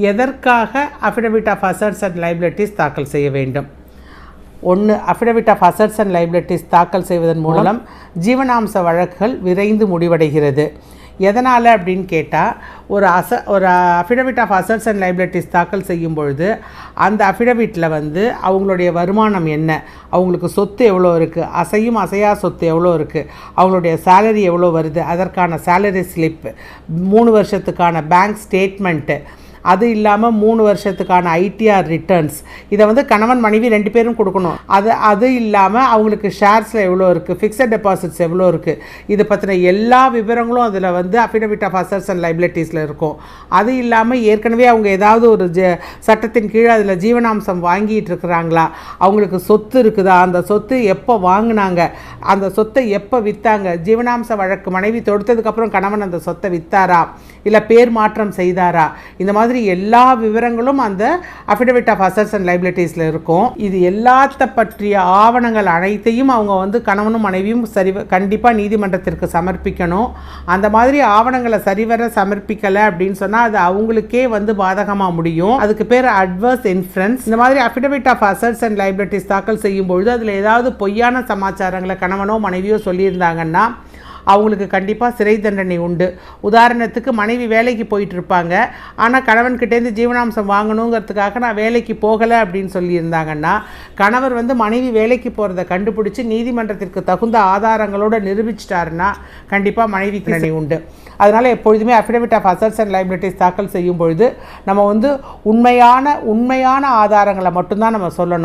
எதற்காக affidavit of assets and liabilities தாக்கல் செய்ய வேண்டும்? ஒன்று, affidavit of assets and liabilities தாக்கல் செய்வதன் மூலம் ஜீவனாம்ச வழக்குகள் விரைந்து முடிவடைகிறது. எதனால் அப்படின்னு கேட்டால், ஒரு affidavit of assets and liabilities தாக்கல் செய்யும் பொழுது அந்த அஃபிடவிட்டில் அவங்களுடைய வருமானம் என்ன, அவங்களுக்கு சொத்து எவ்வளோ இருக்குது, அசையும் அசையா சொத்து எவ்வளோ இருக்குது, அவங்களுடைய சேலரி எவ்வளோ வருது, அதற்கான சேலரி ஸ்லிப், 3 வருஷத்துக்கான பேங்க் ஸ்டேட்மெண்ட்டு, அது இல்லாமல் 3 வருஷத்துக்கான ஐடிஆர் ரிட்டர்ன்ஸ், இதை கணவன் மனைவி 2 பேரும் கொடுக்கணும். அது இல்லாமல் அவங்களுக்கு ஷேர்ஸில் எவ்வளோ இருக்குது, ஃபிக்ஸட் டெபாசிட்ஸ் எவ்வளோ இருக்குது, இது பற்றின எல்லா விவரங்களும் அதில் அஃபிடவிட் ஆஃப் அசட்ஸ் அண்ட் லைபிலிட்டிஸில் இருக்கும். அது இல்லாமல் ஏற்கனவே அவங்க ஏதாவது ஒரு சட்டத்தின் கீழே அதில் ஜீவனாம்சம் வாங்கிட்டு இருக்கிறாங்களா, அவங்களுக்கு சொத்து இருக்குதா, அந்த சொத்து எப்போ வாங்கினாங்க, அந்த சொத்தை எப்போ விற்றாங்க, ஜீவனாம்ச வழக்கு மனைவி தொடுத்ததுக்கப்புறம் கணவன் அந்த சொத்தை விற்றாரா இல்லை பேர் மாற்றம் செய்தாரா, இந்த மாதிரி எல்லா விவரங்களும் அந்த அஃபிடவிட் ஆஃப் அசட்ஸ் அண்ட் லைபிலிட்டிஸில் இருக்கும். இது எல்லாத்த பற்றிய ஆவணங்கள் அனைத்தையும் அவங்க கணவனும் மனைவியும் கண்டிப்பாக நீதிமன்றத்திற்கு சமர்ப்பிக்கணும். அந்த மாதிரி ஆவணங்களை சரிவர சமர்ப்பிக்கலை அப்படின்னு சொன்னால் அது அவங்களுக்கே பாதகமாக முடியும். அதுக்கு பேர் அட்வர்ஸ் இன்ஃபரன்ஸ். இந்த மாதிரி affidavit of assets and liabilities தாக்கல் செய்யும் பொழுது அதில் ஏதாவது பொய்யான சமாச்சாரங்களை கணவனோ மனைவியோ சொல்லியிருந்தாங்கன்னா அவங்களுக்கு கண்டிப்பாக சிறை தண்டனை உண்டு. உதாரணத்துக்கு, மனைவி வேலைக்கு போயிட்டு இருப்பாங்க, ஆனால் கணவன்கிட்டேருந்து ஜீவனாம்சம் வாங்கணுங்கிறதுக்காக நான் வேலைக்கு போகலை அப்படின்னு சொல்லியிருந்தாங்கன்னா, கணவர் மனைவி வேலைக்கு போகிறத கண்டுபிடிச்சி நீதிமன்றத்திற்கு தகுந்த ஆதாரங்களோடு நிரூபிச்சிட்டாருன்னா கண்டிப்பாக மனைவிக்கு தண்டனை உண்டு. அதனால் எப்பொழுதுமே affidavit of assets and liabilities தாக்கல் செய்யும் பொழுது நம்ம உண்மையான ஆதாரங்களை மட்டும்தான் நம்ம சொல்லணும்.